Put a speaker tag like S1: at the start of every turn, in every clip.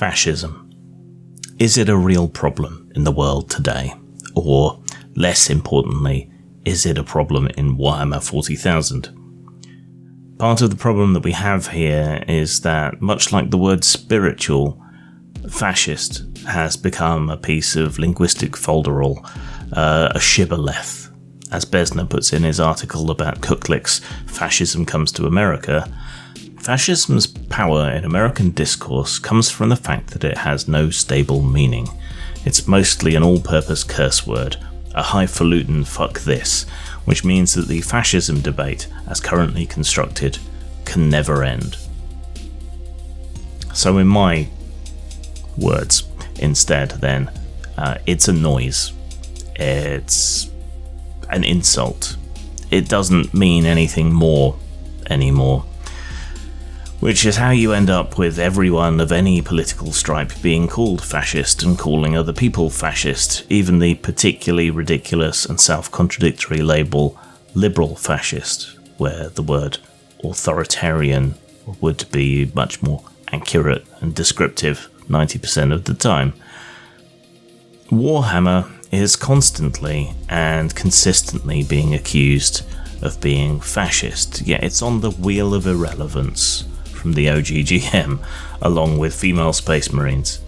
S1: Fascism. Is it a real problem in the world today? Or, less importantly, is it a problem in Warhammer 40,000? Part of the problem that we have here is that, much like the word spiritual, fascist has become a piece of linguistic folderol, a shibboleth. As Besner puts in his article about Kuklik's Fascism Comes to America, fascism's power in American discourse comes from the fact that it has no stable meaning. It's mostly an all-purpose curse word, a highfalutin fuck this, which means that the fascism debate, as currently constructed, can never end. So in my words, instead then, it's a noise. It's an insult. It doesn't mean anything more anymore. Which is how you end up with everyone of any political stripe being called fascist and calling other people fascist, even the particularly ridiculous and self-contradictory label liberal fascist, where the word authoritarian would be much more accurate and descriptive 90% of the time. Warhammer is constantly and consistently being accused of being fascist, yet it's on the wheel of irrelevance from the OGGM, along with female Space Marines.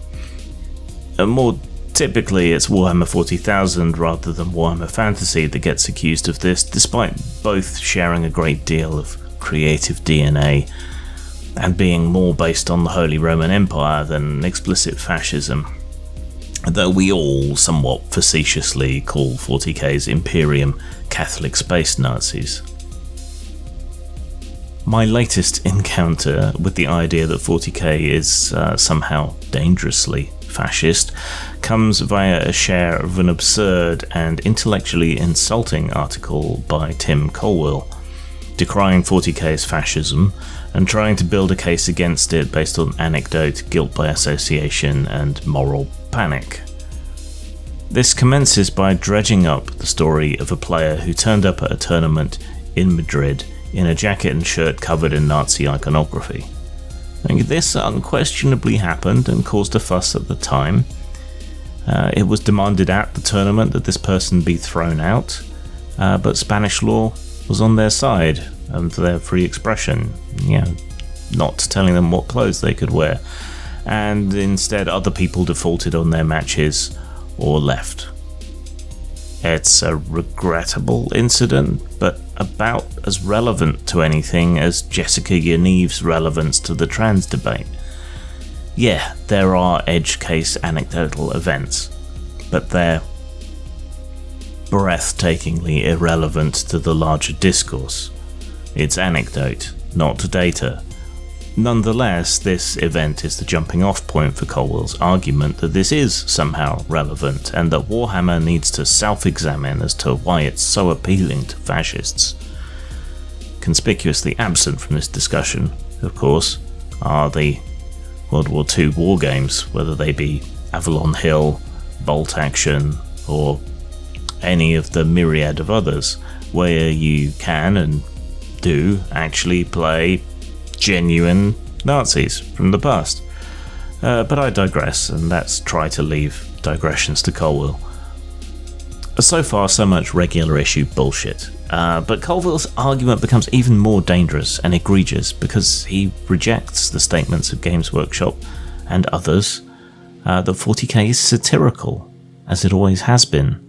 S1: And more typically, it's Warhammer 40,000 rather than Warhammer Fantasy that gets accused of this, despite both sharing a great deal of creative DNA and being more based on the Holy Roman Empire than explicit fascism. Though we all somewhat facetiously call 40k's Imperium Catholic Space Nazis. My latest encounter with the idea that 40k is somehow dangerously fascist comes via a share of an absurd and intellectually insulting article by Tim Colwell, decrying 40k's fascism and trying to build a case against it based on anecdote, guilt by association, and moral panic. This commences by dredging up the story of a player who turned up at a tournament in Madrid in a jacket and shirt covered in Nazi iconography. This unquestionably happened and caused a fuss at the time. It was demanded at the tournament that this person be thrown out, but Spanish law was on their side and their free expression, not telling them what clothes they could wear, and instead other people defaulted on their matches or left. It's a regrettable incident, but about as relevant to anything as Jessica Yanev's relevance to the trans debate. Yeah, there are edge case anecdotal events, but they're breathtakingly irrelevant to the larger discourse. It's anecdote, not data. Nonetheless, this event is the jumping off point for Colwell's argument that this is somehow relevant and that Warhammer needs to self-examine as to why it's so appealing to fascists. Conspicuously absent from this discussion, of course, are the World War II war games, whether they be Avalon Hill, Bolt Action, or any of the myriad of others, where you can and do actually play genuine Nazis from the past. But I digress, and let's try to leave digressions to Colwell. So far, so much regular issue bullshit. But Colwell's argument becomes even more dangerous and egregious because he rejects the statements of Games Workshop and others that 40k is satirical, as it always has been.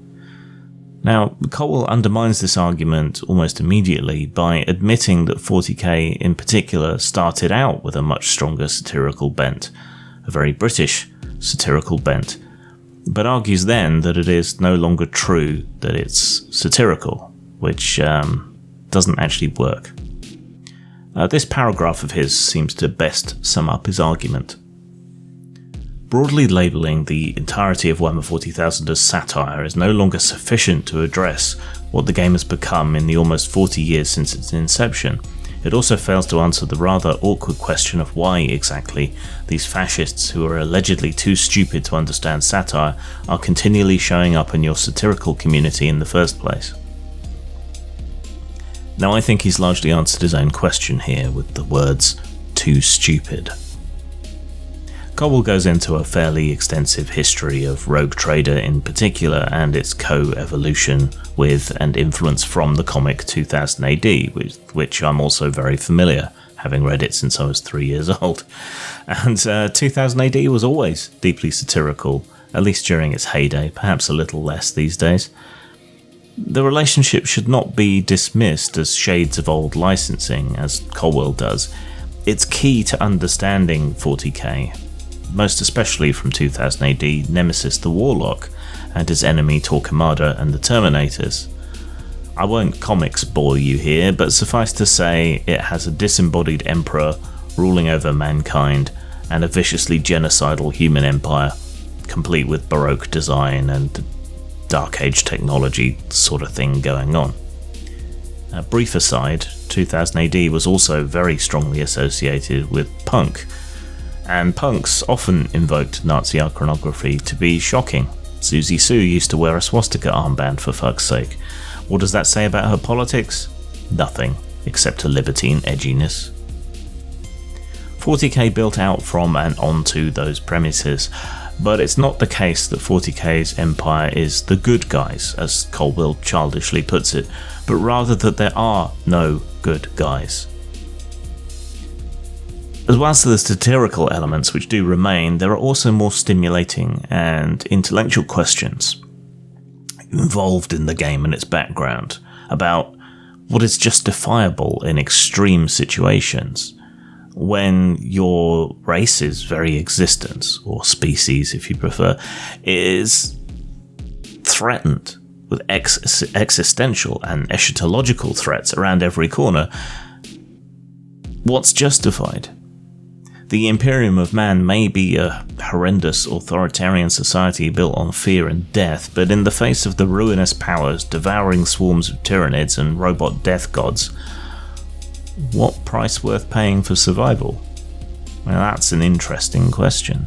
S1: Now, Colwell undermines this argument almost immediately by admitting that 40k in particular started out with a much stronger satirical bent, a very British satirical bent, but argues then that it is no longer true that it's satirical, which doesn't actually work. This paragraph of his seems to best sum up his argument. Broadly labelling the entirety of Warhammer 40,000 as satire is no longer sufficient to address what the game has become in the almost 40 years since its inception. It also fails to answer the rather awkward question of why exactly these fascists who are allegedly too stupid to understand satire are continually showing up in your satirical community in the first place. Now, I think he's largely answered his own question here with the words, too stupid. Cobble goes into a fairly extensive history of Rogue Trader in particular and its co-evolution with and influence from the comic 2000 AD, with which I'm also very familiar, having read it since I was 3 years old. And 2000 AD was always deeply satirical, at least during its heyday, perhaps a little less these days. The relationship should not be dismissed as shades of old licensing, as Colwell does. It's key to understanding 40k, most especially from 2000 AD Nemesis the Warlock and his enemy Torquemada and the Terminators. I won't comics bore you here, but suffice to say it has a disembodied emperor ruling over mankind and a viciously genocidal human empire, complete with Baroque design and Dark Age technology sort of thing going on. A brief aside, 2000 AD was also very strongly associated with punk, and punks often invoked Nazi iconography to be shocking. Susie Sue used to wear a swastika armband, for fuck's sake. What does that say about her politics? Nothing, except a libertine edginess. 40k built out from and onto those premises, but it's not the case that 40k's empire is the good guys, as Colwell childishly puts it, but rather that there are no good guys. As well as the satirical elements which do remain, there are also more stimulating and intellectual questions involved in the game and its background about what is justifiable in extreme situations when your race's very existence, or species if you prefer, is threatened with existential and eschatological threats around every corner. What's justified? The Imperium of Man may be a horrendous authoritarian society built on fear and death, but in the face of the ruinous powers, devouring swarms of Tyranids and robot death gods, what price worth paying for survival? Well, that's an interesting question.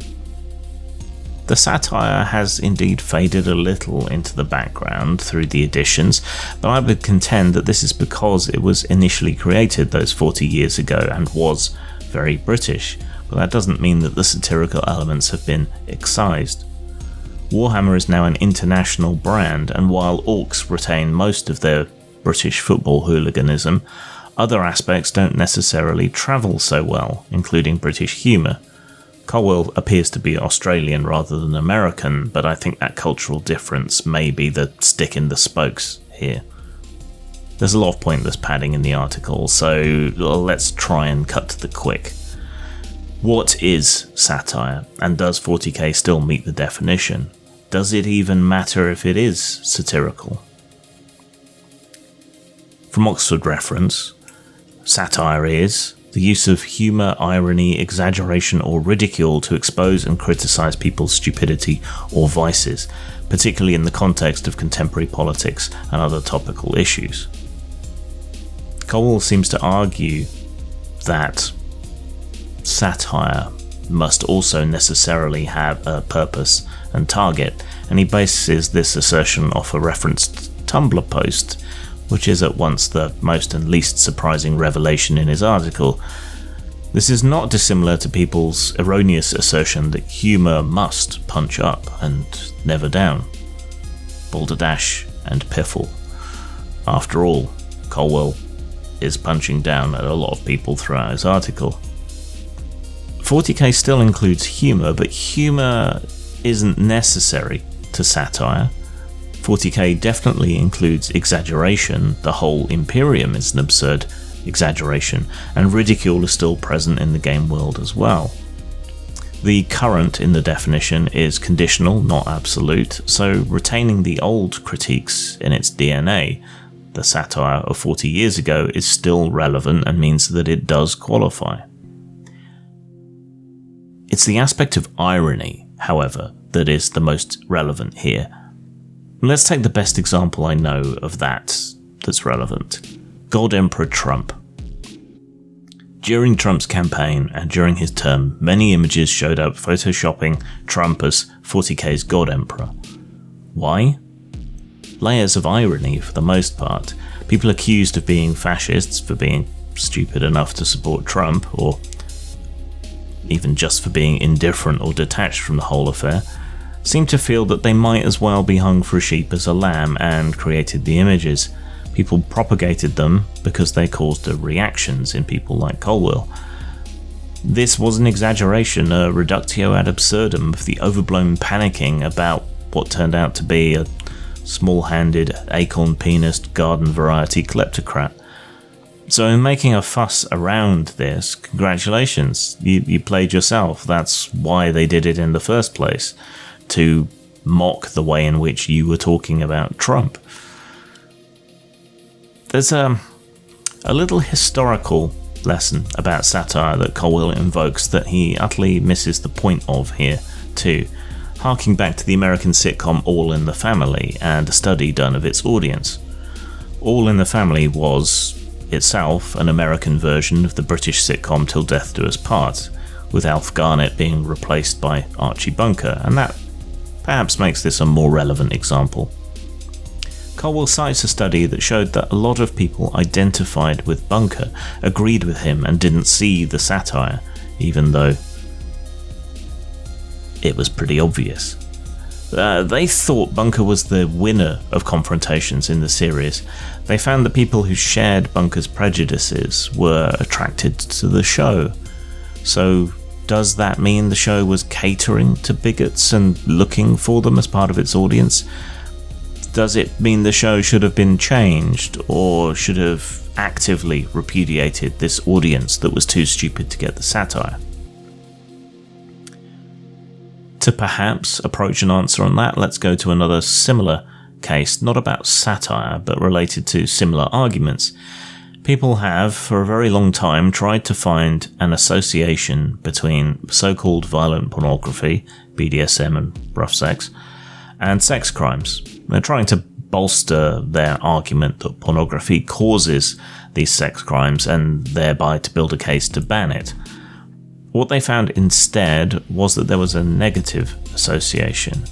S1: The satire has indeed faded a little into the background through the editions, but I would contend that this is because it was initially created those 40 years ago and was very British, but that doesn't mean that the satirical elements have been excised. Warhammer is now an international brand, and while Orcs retain most of their British football hooliganism, other aspects don't necessarily travel so well, including British humour. Colwell appears to be Australian rather than American, but I think that cultural difference may be the stick in the spokes here. There's a lot of pointless padding in the article, so let's try and cut to the quick. What is satire, and does 40k still meet the definition? Does it even matter if it is satirical? From Oxford Reference, satire is the use of humour, irony, exaggeration or ridicule to expose and criticise people's stupidity or vices, particularly in the context of contemporary politics and other topical issues. Colwell seems to argue that satire must also necessarily have a purpose and target, and he bases this assertion off a referenced Tumblr post, which is at once the most and least surprising revelation in his article. This is not dissimilar to people's erroneous assertion that humour must punch up and never down. Balderdash and piffle. After all, Colwell is punching down at a lot of people throughout his article. 40k still includes humour, but humour isn't necessary to satire. 40k definitely includes exaggeration. The whole Imperium is an absurd exaggeration, and ridicule is still present in the game world as well. The current in the definition is conditional, not absolute, so retaining the old critiques in its DNA, the satire of 40 years ago, is still relevant and means that it does qualify. It's the aspect of irony, however, that is the most relevant here. Let's take the best example I know of that's relevant. God Emperor Trump. During Trump's campaign and during his term, many images showed up photoshopping Trump as 40k's God Emperor. Why? Layers of irony for the most part. People accused of being fascists for being stupid enough to support Trump, or even just for being indifferent or detached from the whole affair, seemed to feel that they might as well be hung for a sheep as a lamb, and created the images. People propagated them because they caused the reactions in people like Colwell. This was an exaggeration, a reductio ad absurdum of the overblown panicking about what turned out to be a small-handed, acorn-penised, garden-variety kleptocrat. So in making a fuss around this, congratulations, you played yourself. That's why they did it in the first place, to mock the way in which you were talking about Trump. There's a little historical lesson about satire that Colwell invokes that he utterly misses the point of here too, harking back to the American sitcom All in the Family and a study done of its audience. All in the Family was itself an American version of the British sitcom Till Death Do Us Part, with Alf Garnett being replaced by Archie Bunker, and that perhaps makes this a more relevant example. Colwell cites a study that showed that a lot of people identified with Bunker, agreed with him, and didn't see the satire, even though it was pretty obvious. They thought Bunker was the winner of confrontations in the series. They found that people who shared Bunker's prejudices were attracted to the show. So, does that mean the show was catering to bigots and looking for them as part of its audience? Does it mean the show should have been changed, or should have actively repudiated this audience that was too stupid to get the satire? To perhaps approach an answer on that, let's go to another similar case, not about satire, but related to similar arguments. People have, for a very long time, tried to find an association between so-called violent pornography, BDSM and rough sex, and sex crimes. They're trying to bolster their argument that pornography causes these sex crimes and thereby to build a case to ban it. What they found instead was that there was a negative association.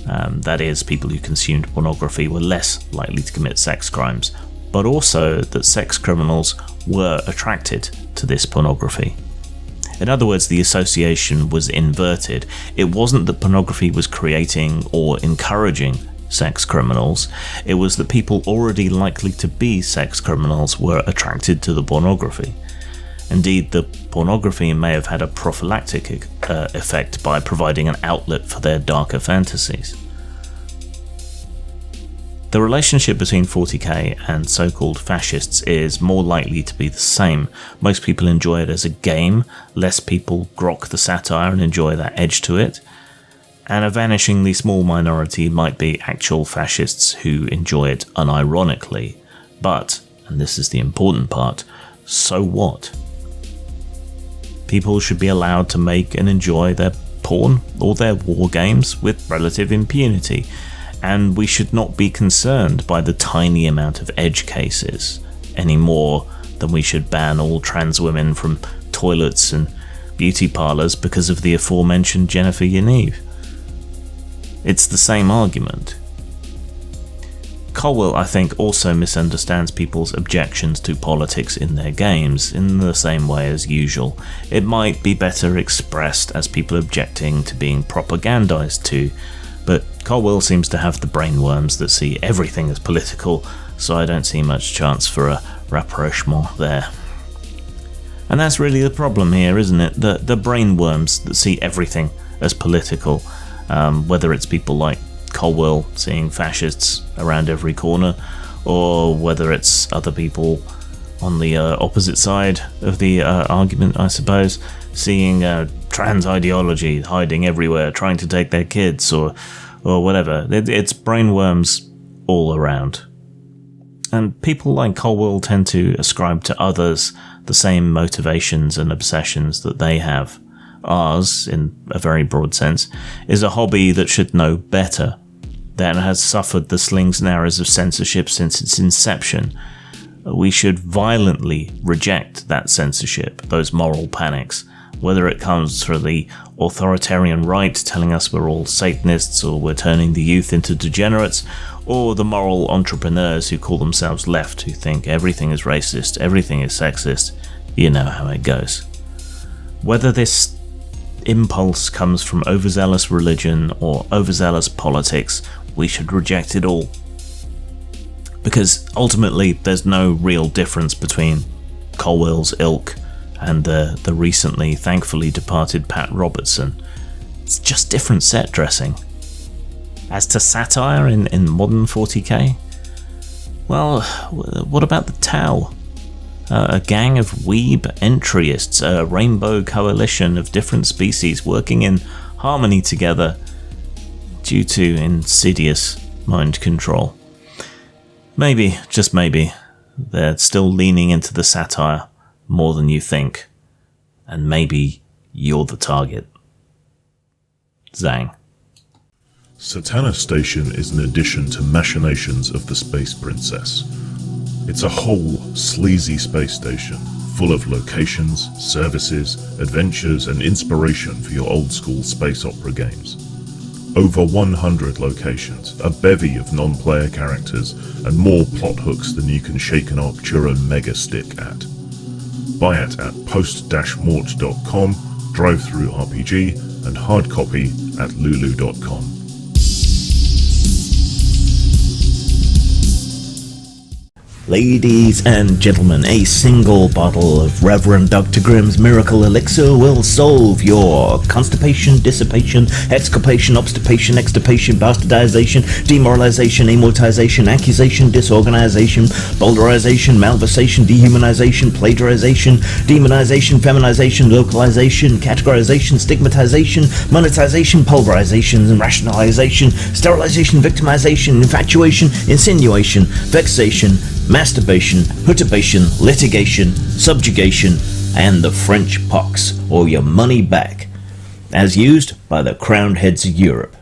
S1: That is, people who consumed pornography were less likely to commit sex crimes, but also that sex criminals were attracted to this pornography. In other words, the association was inverted. It wasn't that pornography was creating or encouraging sex criminals, it was that people already likely to be sex criminals were attracted to the pornography. Indeed, the pornography may have had a prophylactic effect by providing an outlet for their darker fantasies. The relationship between 40k and so-called fascists is more likely to be the same. Most people enjoy it as a game, less people grok the satire and enjoy that edge to it, and a vanishingly small minority might be actual fascists who enjoy it unironically. But, and this is the important part, so what? People should be allowed to make and enjoy their porn or their war games with relative impunity, and we should not be concerned by the tiny amount of edge cases any more than we should ban all trans women from toilets and beauty parlours because of the aforementioned Jennifer Yaniv. It's the same argument. Colwell, I think, also misunderstands people's objections to politics in their games in the same way as usual. It might be better expressed as people objecting to being propagandized to, but Colwell seems to have the brainworms that see everything as political, so I don't see much chance for a rapprochement there. And that's really the problem here, isn't it? The brainworms that see everything as political, whether it's people like Colwell seeing fascists around every corner, or whether it's other people on the opposite side of the argument, I suppose, seeing trans ideology hiding everywhere, trying to take their kids, or whatever. It's brainworms all around. And people like Colwell tend to ascribe to others the same motivations and obsessions that they have. Ours, in a very broad sense, is a hobby that should know better, that has suffered the slings and arrows of censorship since its inception. We should violently reject that censorship, those moral panics, whether it comes from the authoritarian right telling us we're all Satanists or we're turning the youth into degenerates, or the moral entrepreneurs who call themselves left, who think everything is racist, everything is sexist. You know how it goes. Whether this impulse comes from overzealous religion or overzealous politics, we should reject it all. Because ultimately, there's no real difference between Colwell's ilk and the recently, thankfully departed Pat Robertson. It's just different set dressing. As to satire in modern 40k, well, what about the Tau? A gang of weeb entryists, a rainbow coalition of different species working in harmony together due to insidious mind control. Maybe, just maybe, they're still leaning into the satire more than you think. And maybe you're the target. Zang.
S2: Satana Station is an addition to Machinations of the Space Princess. It's a whole, sleazy space station, full of locations, services, adventures, and inspiration for your old-school space opera games. Over 100 locations, a bevy of non-player characters, and more plot hooks than you can shake an Arcturo mega stick at. Buy it at post-mort.com, drive-through RPG, and hard copy at lulu.com.
S1: Ladies and gentlemen, a single bottle of Reverend Dr. Grimm's Miracle Elixir will solve your constipation, dissipation, exculpation, obstipation, extirpation, bastardization, demoralization, amortization, accusation, disorganization, bowdlerization, malversation, dehumanization, plagiarization, demonization, feminization, localization, categorization, stigmatization, monetization, pulverization, and rationalization, sterilization, victimization, infatuation, insinuation, vexation, masturbation, perturbation, litigation, subjugation, and the French pox, or your money back, as used by the crowned heads of Europe.